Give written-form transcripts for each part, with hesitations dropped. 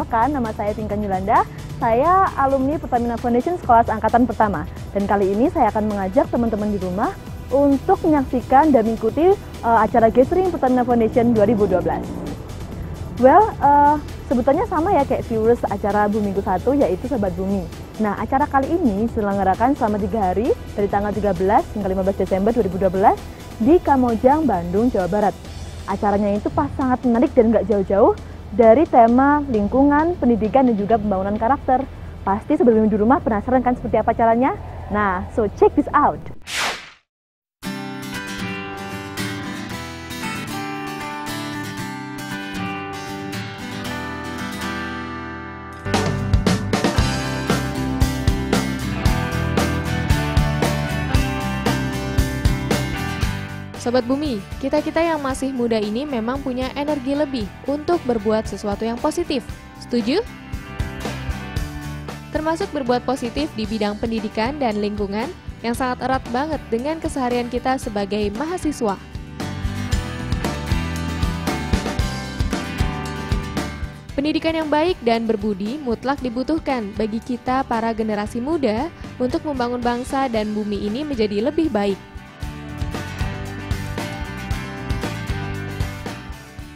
Perkenalkan, nama saya Pinkan Yulanda. Saya alumni Pertamina Foundation Sekolah Angkatan Pertama. Dan kali ini saya akan mengajak teman-teman di rumah untuk menyaksikan dan mengikuti acara Gathering Pertamina Foundation 2012. Well, sebutannya sama ya kayak viewers acara Buminggu 1, yaitu Sobat Bumi. Nah, acara kali ini diselenggarakan selama 3 hari, dari tanggal 13 hingga 15 Desember 2012 di Kamojang, Bandung, Jawa Barat. Acaranya itu sangat menarik dan nggak jauh-jauh dari tema lingkungan, pendidikan, dan juga pembangunan karakter. Pasti sebelum di rumah penasaran kan seperti apa caranya? Nah, so check this out! Sobat Bumi, kita-kita yang masih muda ini memang punya energi lebih untuk berbuat sesuatu yang positif. Setuju? Termasuk berbuat positif di bidang pendidikan dan lingkungan yang sangat erat banget dengan keseharian kita sebagai mahasiswa. Pendidikan yang baik dan berbudi mutlak dibutuhkan bagi kita para generasi muda untuk membangun bangsa dan bumi ini menjadi lebih baik.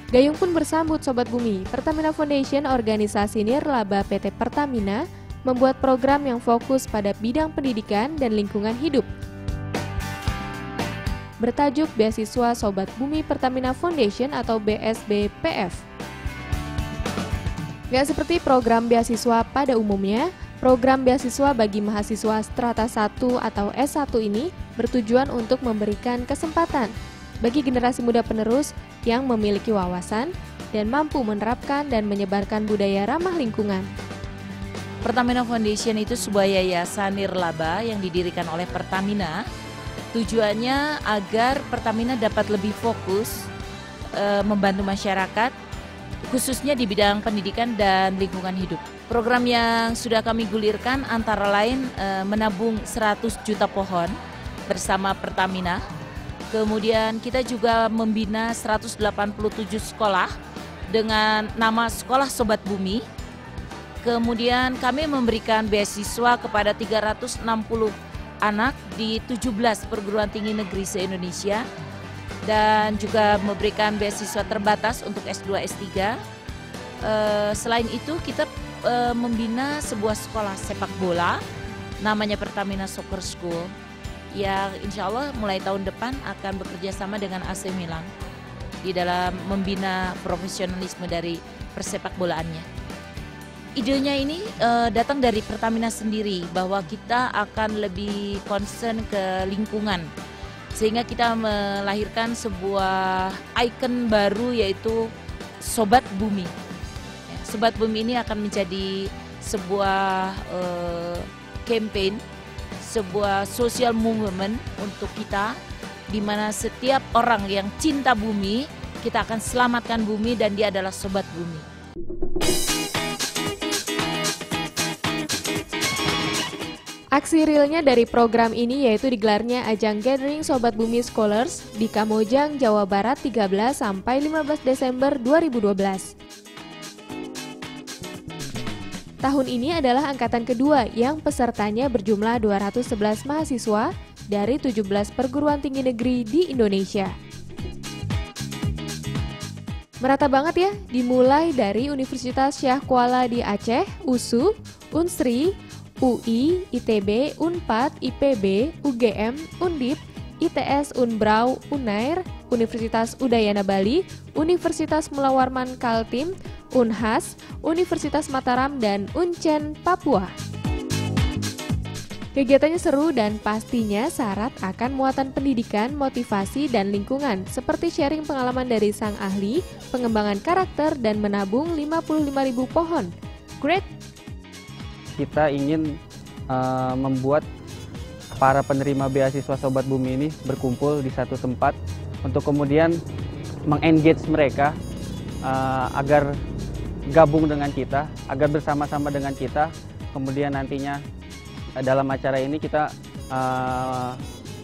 Gayung pun bersambut Sobat Bumi. Pertamina Foundation, organisasi nirlaba PT Pertamina, membuat program yang fokus pada bidang pendidikan dan lingkungan hidup. Bertajuk Beasiswa Sobat Bumi Pertamina Foundation atau BSBPF. Gak seperti program beasiswa pada umumnya, program beasiswa bagi mahasiswa strata 1 atau S1 ini bertujuan untuk memberikan kesempatan bagi generasi muda penerus yang memiliki wawasan dan mampu menerapkan dan menyebarkan budaya ramah lingkungan. Pertamina Foundation itu sebuah yayasan nirlaba yang didirikan oleh Pertamina. Tujuannya agar Pertamina dapat lebih fokus membantu masyarakat, khususnya di bidang pendidikan dan lingkungan hidup. Program yang sudah kami gulirkan antara lain menabung 100 juta pohon bersama Pertamina. Kemudian kita juga membina 187 sekolah dengan nama Sekolah Sobat Bumi. Kemudian kami memberikan beasiswa kepada 360 anak di 17 perguruan tinggi negeri se-Indonesia dan juga memberikan beasiswa terbatas untuk S2, S3. Selain itu kita membina sebuah sekolah sepak bola namanya Pertamina Soccer School, yang insya Allah mulai tahun depan akan bekerja sama dengan AC Milan di dalam membina profesionalisme dari persepak bolaannya. Idenya ini datang dari Pertamina sendiri bahwa kita akan lebih concern ke lingkungan, sehingga kita melahirkan sebuah ikon baru yaitu Sobat Bumi. Sobat Bumi ini akan menjadi sebuah campaign, sebuah social movement untuk kita, di mana setiap orang yang cinta bumi, kita akan selamatkan bumi dan dia adalah Sobat Bumi. Aksi realnya dari program ini yaitu digelarnya ajang Gathering Sobat Bumi Scholars di Kamojang, Jawa Barat 13 sampai 15 Desember 2012. Tahun ini adalah angkatan kedua yang pesertanya berjumlah 211 mahasiswa dari 17 perguruan tinggi negeri di Indonesia. Merata banget ya, dimulai dari Universitas Syah Kuala di Aceh, USU, Unsri, UI, ITB, Unpad, IPB, UGM, Undip, ITS, Unbrau, Unair, Universitas Udayana Bali, Universitas Mula Warman Kaltim, Unhas, Universitas Mataram, dan Uncen, Papua. Kegiatannya seru dan pastinya syarat akan muatan pendidikan, motivasi, dan lingkungan, seperti sharing pengalaman dari sang ahli, pengembangan karakter, dan menabung 55.000 pohon. Great! Kita ingin membuat para penerima beasiswa Sobat Bumi ini berkumpul di satu tempat untuk kemudian meng-engage mereka agar gabung dengan kita, agar bersama-sama dengan kita. Kemudian nantinya dalam acara ini kita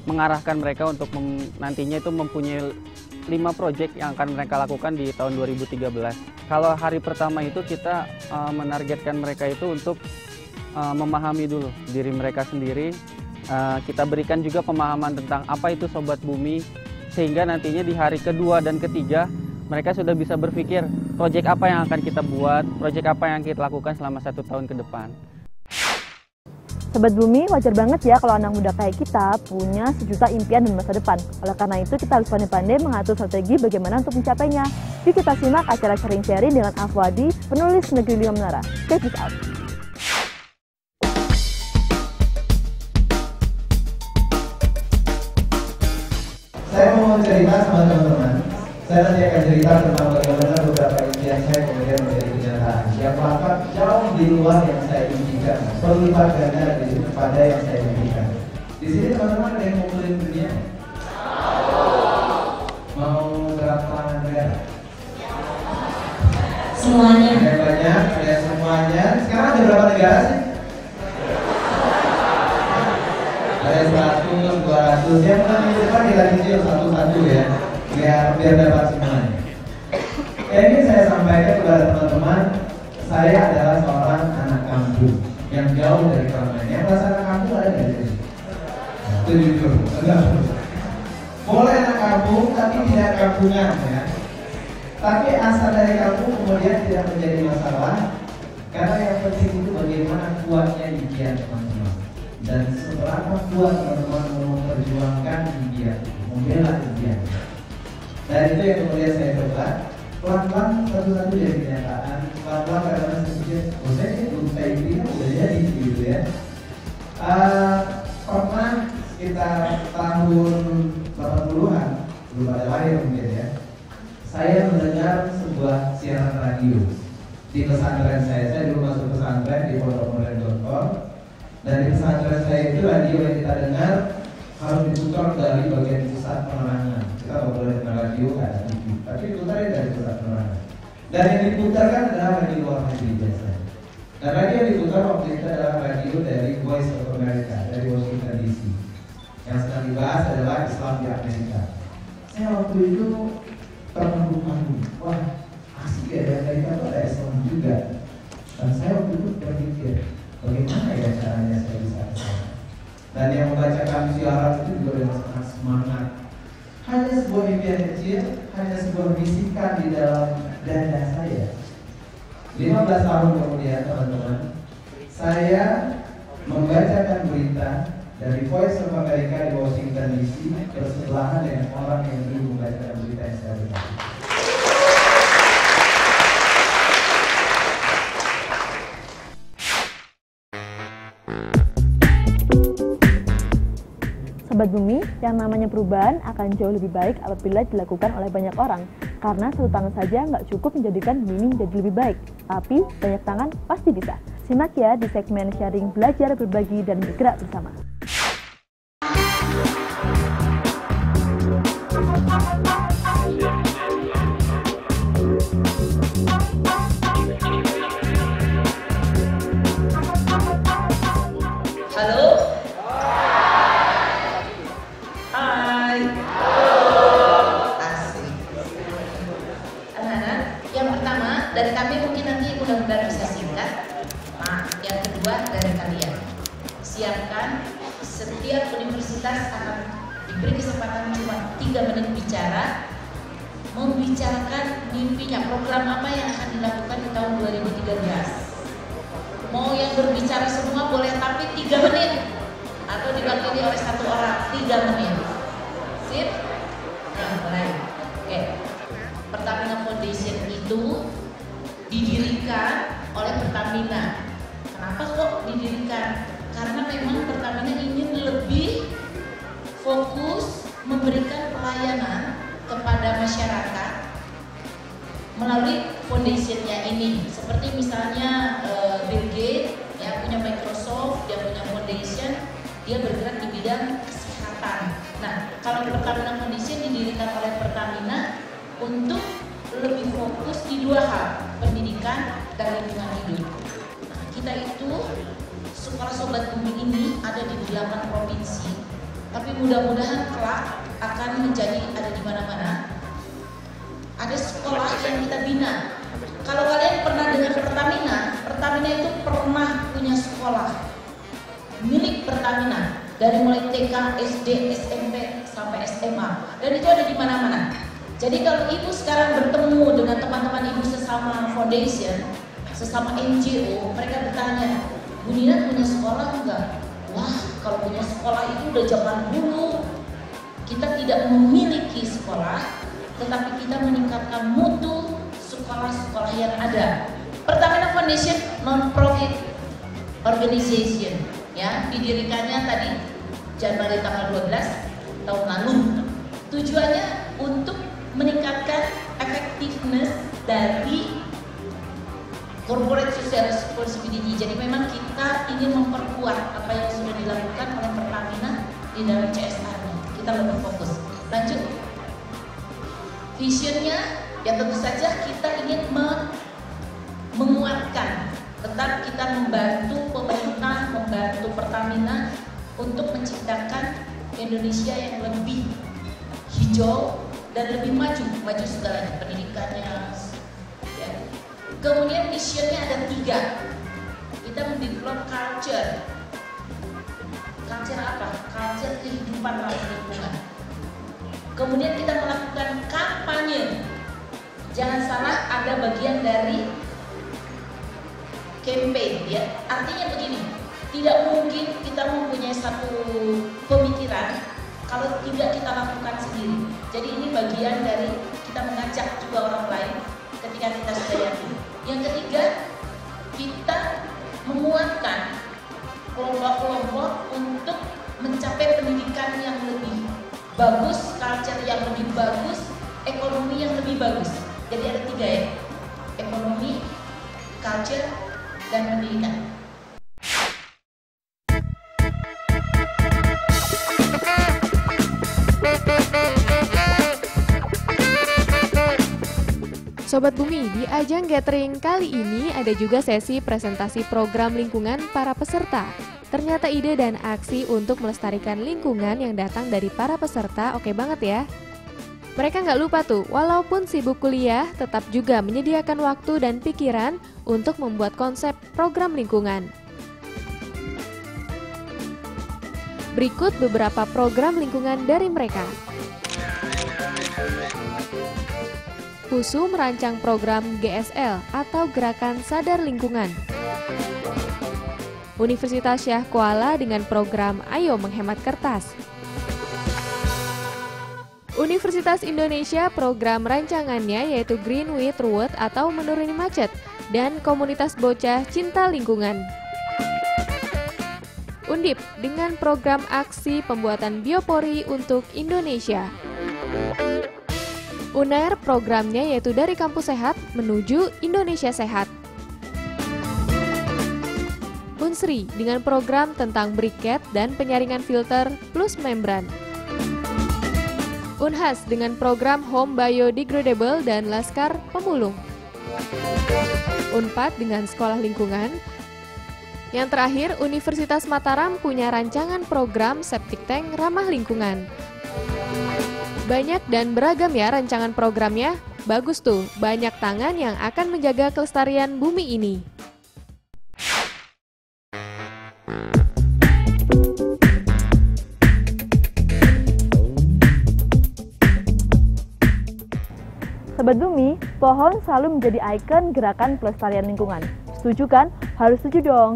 mengarahkan mereka untuk nantinya itu mempunyai 5 proyek yang akan mereka lakukan di tahun 2013. Kalau hari pertama itu kita menargetkan mereka itu untuk memahami dulu diri mereka sendiri. Kita berikan juga pemahaman tentang apa itu Sobat Bumi, sehingga nantinya di hari kedua dan ketiga mereka sudah bisa berpikir proyek apa yang akan kita buat, proyek apa yang kita lakukan selama 1 tahun ke depan. Sobat Bumi, wajar banget ya kalau anak muda kayak kita punya sejuta impian dan masa depan. Oleh karena itu, kita harus pandai-pandai mengatur strategi bagaimana untuk mencapainya. Yuk kita simak acara sharing-sharing dengan Afwadi, penulis Negeri 5 Menara. Check this out! Saya mau cerita sama teman-teman. Saya nanti akan cerita tentang bagaimana beberapa impian saya kemudian menjadi kenyataan. Yang bahkan jauh di luar yang saya impikan, berlipat ganda daripada yang saya impikan. Di sini teman-teman ada yang mau keliling dunia? Mau berapa negara? Semuanya. Ada yang banyak, ada yang semuanya. Sekarang ada berapa negara sih? Ada 100, 200. Yang menang di depan kita kecil satu-satu ya. Biar dapat semuanya. Yang ingin saya sampaikan kepada teman-teman, saya adalah seorang anak kampung yang jauh dari keramaian. Yang merasa anak kampung ada nggak di sini? Itu jujur, enggak. Boleh anak kampung, tapi tidak kampungan ya. Tapi asal dari kampung kemudian tidak menjadi masalah, karena yang penting itu bagaimana kuatnya impian teman-teman dan seberapa kuat teman-teman mau memperjuangkan impian, membela impian. Dan itu yang kemudian saya coba pelan-pelan satu-satu jadi kenyataan. Pelan-pelan karena saya pikir, oh saya belum saya impian udah jadi gitu ya. Pernah sekitar tahun 80-an, belum ada lahir mungkin ya, saya mendengar sebuah siaran radio di pesantren saya. Saya dulu masuk pesantren di pondokmodern.com, dan di pesantren saya itu radio yang kita dengar harus diputar dari bagian pusat penerangan. Kita nggak boleh dengar radio, nggak ada TV, tapi diputarnya dari pusat penerangan. Dan yang diputarkan adalah radio luar negeri biasanya. Dan radio yang diputar waktu itu adalah radio dari Voice of America, dari Washington DC. Yang sedang dibahas adalah Islam di Amerika. Saya waktu itu termangu-mangu, wah asik ya, di Amerika itu ada Islam juga. Dan saya waktu itu berpikir, bagaimana ya caranya saya bisa kesana. Dan yang membacakan siaran itu juga dengan sangat semangat. Hanya sebuah impian kecil, hanya sebuah bisikan di dalam dada saya. 15 tahun kemudian teman-teman, saya membacakan berita dari Voice of America di Washington DC bersebelahan dengan orang yang dulu membacakan berita yang saya baca. Sobat Bumi, yang namanya perubahan akan jauh lebih baik apabila dilakukan oleh banyak orang. Karena satu tangan saja nggak cukup menjadikan bumi menjadi lebih baik, tapi banyak tangan pasti bisa. Simak ya di segmen sharing, belajar, berbagi, dan bergerak bersama. Halo? Hai. Asik. Anak-anak, yang pertama dari kami mungkin nanti mudah-mudahan bisa singkat. Nah, yang kedua dari kalian. Siapkan, setiap universitas akan diberi kesempatan cuma 3 menit bicara, membicarakan mimpinya, program apa yang akan dilakukan di tahun 2013. Mau yang berbicara semua boleh, tapi 3 menit atau diwakili oleh 1 orang, 3 menit. Sip? Nah, mulai. Oke. Pertamina Foundation itu didirikan oleh Pertamina. Kenapa kok didirikan? Karena memang Pertamina ingin lebih fokus memberikan pelayanan kepada masyarakat melalui foundationnya ini. Seperti misalnya Bill Gates ya punya Microsoft, dia punya foundation, dia bergerak di bidang kesehatan. Nah, kalau Pertamina Foundation didirikan oleh Pertamina untuk lebih fokus di 2 hal, pendidikan dan lingkungan hidup. Nah, kita itu Sekolah Sobat Bumi ini ada di 8 provinsi, tapi mudah-mudahan kelak akan menjadi ada di mana-mana. ada sekolah yang kita bina. Kalau kalian pernah dengar Pertamina, Pertamina itu pernah punya sekolah milik Pertamina dari mulai TK, SD, SMP sampai SMA, dan itu ada di mana-mana. Jadi kalau ibu sekarang bertemu dengan teman-teman ibu sesama foundation, sesama NGO, mereka bertanya, Bu Nina punya sekolah enggak? Wah, kalau punya sekolah itu udah zaman dulu. Kita tidak memiliki sekolah, tetapi kita meningkatkan mutu sekolah-sekolah yang ada. Pertamina Foundation non-profit organization, ya, didirikannya tadi Januari tanggal 12 tahun lalu. Tujuannya untuk meningkatkan effectiveness dari corporate social responsibility. Jadi memang kita ingin memperkuat apa yang sudah dilakukan oleh Pertamina di dalam CSR-nya. Kita lebih fokus. Lanjut. Visionnya, ya tentu saja kita ingin menguatkan. Tetap kita membantu pemerintah, membantu Pertamina untuk menciptakan Indonesia yang lebih hijau dan lebih maju segalanya, pendidikannya. Ya. Kemudian visionnya ada 3. Kita mendevelop culture. Culture apa? Culture kehidupan ramah lingkungan. Kemudian kita melakukan kampanye. Jangan salah, ada bagian dari campaign, ya. Artinya begini, tidak mungkin kita mempunyai satu pemikiran kalau tidak kita lakukan sendiri. Jadi ini bagian dari kita mengajak juga orang lain ketika kita sudah yakin. Yang ketiga, kita menguatkan kelompok-kelompok untuk mencapai pendidikan yang lebih bagus, culture yang lebih bagus, ekonomi yang lebih bagus. Jadi ada 3 ya, ekonomi, culture, dan pendidikan. Sobat Bumi, di ajang gathering kali ini ada juga sesi presentasi program lingkungan para peserta. Ternyata ide dan aksi untuk melestarikan lingkungan yang datang dari para peserta oke banget ya. Mereka nggak lupa tuh, walaupun sibuk kuliah, tetap juga menyediakan waktu dan pikiran untuk membuat konsep program lingkungan. Berikut beberapa program lingkungan dari mereka. USU merancang program GSL atau Gerakan Sadar Lingkungan. Universitas Syah Kuala dengan program Ayo Menghemat Kertas. Universitas Indonesia program rancangannya yaitu Green with Road atau menuruni macet, dan komunitas bocah cinta lingkungan. Undip dengan program aksi pembuatan biopori untuk Indonesia. UNER programnya yaitu dari kampus sehat menuju Indonesia sehat. Unsri dengan program tentang briket dan penyaringan filter plus membran. Unhas dengan program Home Biodegradable dan Laskar Pemulung. Unpad dengan sekolah lingkungan. Yang terakhir, Universitas Mataram punya rancangan program septic tank ramah lingkungan. Banyak dan beragam ya rancangan programnya. Bagus tuh, banyak tangan yang akan menjaga kelestarian bumi ini. Sobat Bumi, pohon selalu menjadi ikon gerakan pelestarian lingkungan. Setuju kan? Harus setuju dong.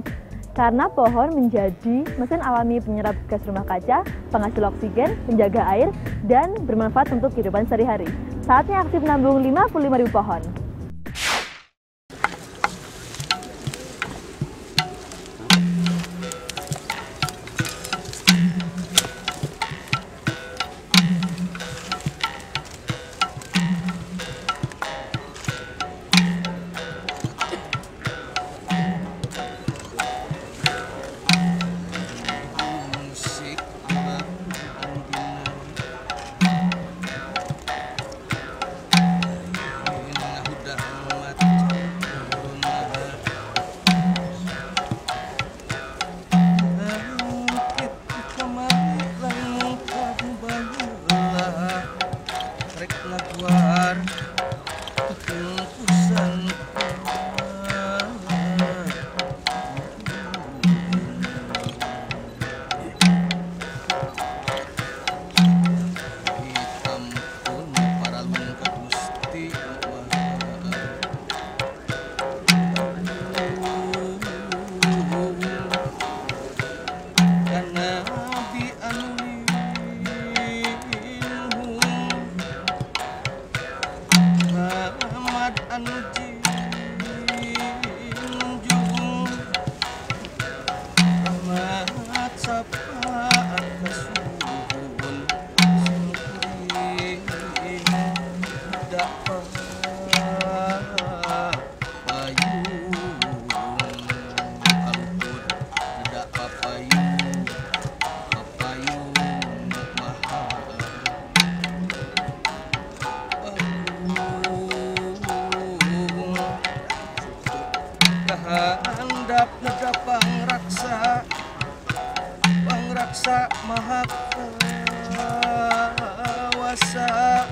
Karena pohon menjadi mesin alami penyerap gas rumah kaca, penghasil oksigen, penjaga air, dan bermanfaat untuk kehidupan sehari-hari. Saatnya aksi menabung 55.000 pohon. Raksa Pangraksa Maha Kuasa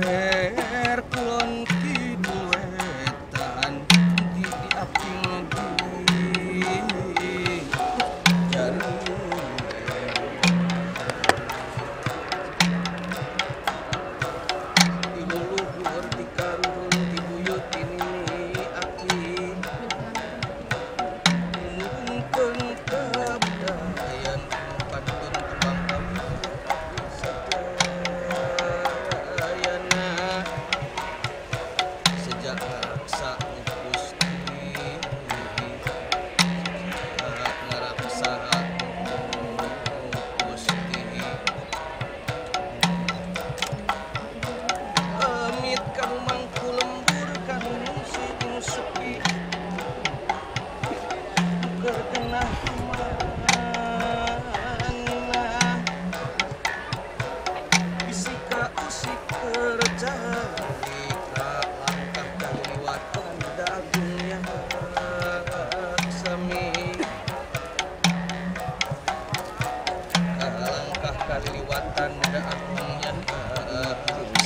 ler kulon kidul wetan di api negeri jarum iluluhur di karun di buyut ini aki mungkin kebudayan pantun tembang kami sadayana sejak raksa Gusti ngaraksa Gusti amit kanu mangku lembur kanu si sepi kerkenah mana bisika usik kerjari langkah kaliwatan dagungnya sami langkah kaliwatan dagungnya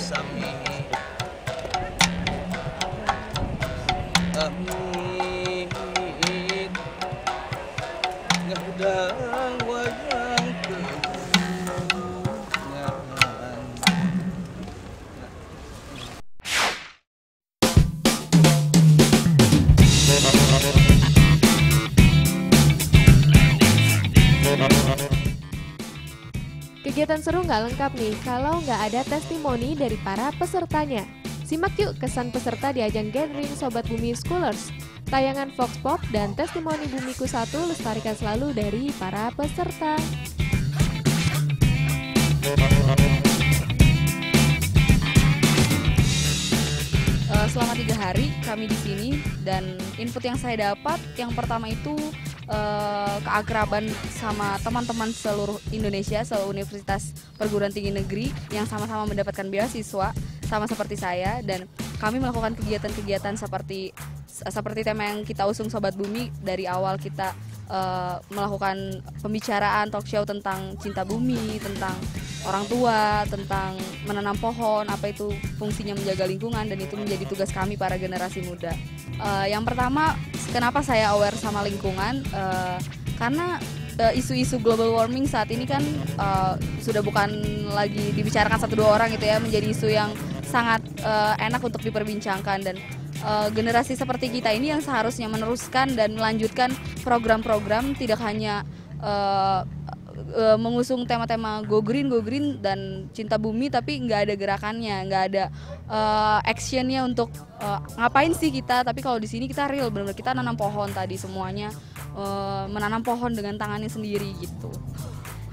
sami amit ngudang wayang kenangan. Kegiatan seru nggak lengkap nih kalau nggak ada testimoni dari para pesertanya. Simak yuk kesan peserta di ajang gathering Sobat Bumi Schoolers. Tayangan Vox Pop dan testimoni Bumiku 1 lestarikan selalu dari para peserta. Selama 3 hari kami di sini dan input yang saya dapat yang pertama itu keakraban sama teman-teman seluruh Indonesia, seluruh Universitas Perguruan Tinggi Negeri yang sama-sama mendapatkan beasiswa sama seperti saya, dan kami melakukan kegiatan-kegiatan seperti tema yang kita usung Sobat Bumi. Dari awal kita melakukan pembicaraan talk show tentang cinta bumi, tentang orang tua, tentang menanam pohon, apa itu fungsinya menjaga lingkungan, dan itu menjadi tugas kami para generasi muda. Yang pertama, kenapa saya aware sama lingkungan? Karena isu-isu global warming saat ini kan sudah bukan lagi dibicarakan 1-2 orang gitu ya, menjadi isu yang sangat enak untuk diperbincangkan, dan generasi seperti kita ini yang seharusnya meneruskan dan melanjutkan program-program, tidak hanya mengusung tema-tema go green dan cinta bumi, tapi nggak ada gerakannya, nggak ada actionnya untuk ngapain sih kita. Tapi kalau di sini kita real, benar-benar kita nanam pohon tadi, semuanya menanam pohon dengan tangannya sendiri gitu.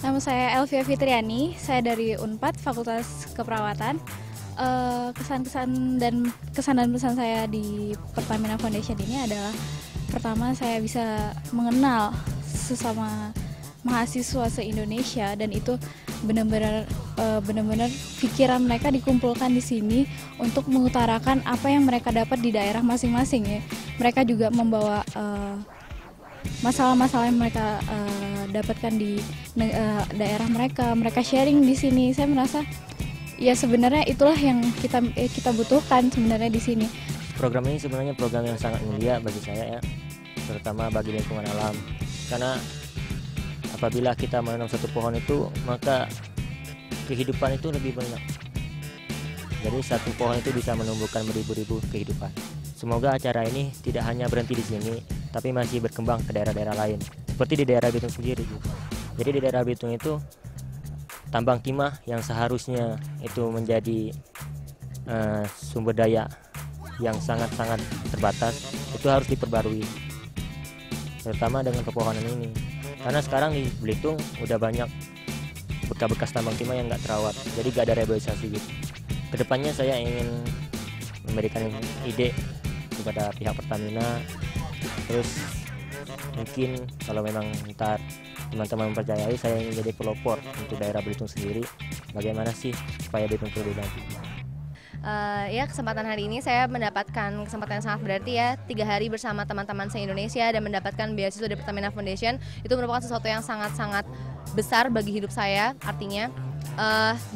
Nama saya Elvia Fitriani, saya dari Unpad Fakultas Keperawatan. Kesan dan pesan saya di Pertamina Foundation ini adalah, pertama, saya bisa mengenal sesama mahasiswa se-Indonesia, dan itu benar-benar pikiran mereka dikumpulkan di sini untuk mengutarakan apa yang mereka dapat di daerah masing-masing ya. Mereka juga membawa masalah-masalah yang mereka dapatkan di daerah mereka sharing di sini. Saya merasa ya sebenarnya itulah yang kita butuhkan sebenarnya di sini. Program ini sebenarnya program yang sangat mulia bagi saya ya, terutama bagi lingkungan alam. Karena apabila kita menanam satu pohon itu, maka kehidupan itu lebih banyak. Jadi satu pohon itu bisa menumbuhkan beribu-ribu kehidupan. Semoga acara ini tidak hanya berhenti di sini, tapi masih berkembang ke daerah-daerah lain. Seperti di daerah Bitung sendiri. Jadi di daerah Bitung itu tambang timah yang seharusnya itu menjadi sumber daya yang sangat-sangat terbatas, itu harus diperbarui, terutama dengan pepohonan ini. Karena sekarang di Belitung udah banyak bekas-bekas tambang timah yang nggak terawat, jadi nggak ada rehabilitasi gitu. Kedepannya saya ingin memberikan ide kepada pihak Pertamina, terus mungkin kalau memang ntar teman-teman mempercayai, saya ingin jadi pelopor untuk daerah Belitung sendiri. Bagaimana sih supaya Belitung lebih maju? Ya, kesempatan hari ini saya mendapatkan kesempatan yang sangat berarti ya, 3 hari bersama teman-teman se-Indonesia dan mendapatkan beasiswa dari Pertamina Foundation. Itu merupakan sesuatu yang sangat-sangat besar bagi hidup saya, artinya.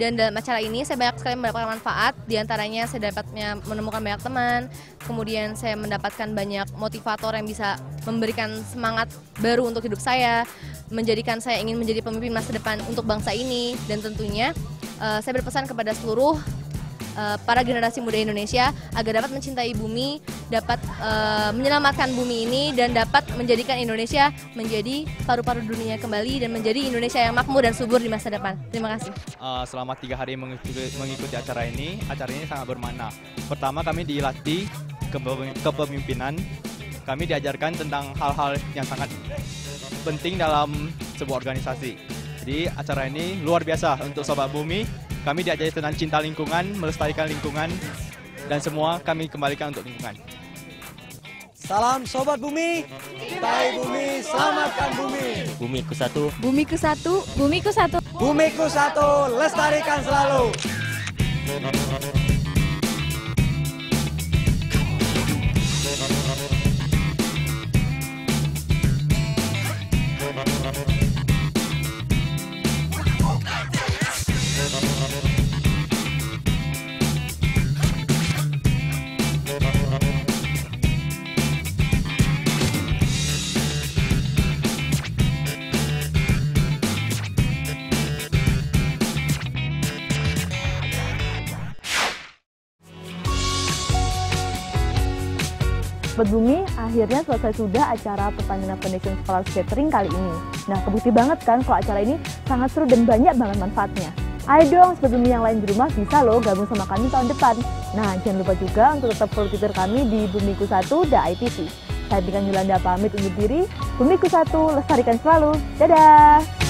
Dan dalam acara ini saya banyak sekali mendapatkan manfaat, diantaranya saya dapat menemukan banyak teman, kemudian saya mendapatkan banyak motivator yang bisa memberikan semangat baru untuk hidup saya, menjadikan saya ingin menjadi pemimpin masa depan untuk bangsa ini, dan tentunya saya berpesan kepada seluruh para generasi muda Indonesia agar dapat mencintai bumi, dapat menyelamatkan bumi ini, dan dapat menjadikan Indonesia menjadi paru-paru dunia kembali dan menjadi Indonesia yang makmur dan subur di masa depan. Terima kasih. Selama 3 hari mengikuti acara ini sangat bermakna. Pertama, kami dilatih kepemimpinan, kami diajarkan tentang hal-hal yang sangat penting dalam sebuah organisasi. Jadi acara ini luar biasa untuk Sobat Bumi. Kami diajari tentang cinta lingkungan, melestarikan lingkungan, dan semua kami kembalikan untuk lingkungan. Salam Sobat Bumi, cintai bumi, selamatkan bumi. Bumiku satu. Bumiku satu. Bumiku satu. Bumiku satu, lestarikan selalu. Sobat Bumi, akhirnya selesai sudah acara Pertamina Foundation Scholar Catering kali ini. Nah, kebukti banget kan kalau acara ini sangat seru dan banyak banget manfaatnya. Ayo dong Sobat Bumi yang lain di rumah bisa loh gabung sama kami tahun depan. Nah, jangan lupa juga untuk tetap follow Twitter kami di Bumiku 1.itv. Saya Tika Yulanda pamit undur diri. Bumiku 1, lestarikan selalu. Dadah!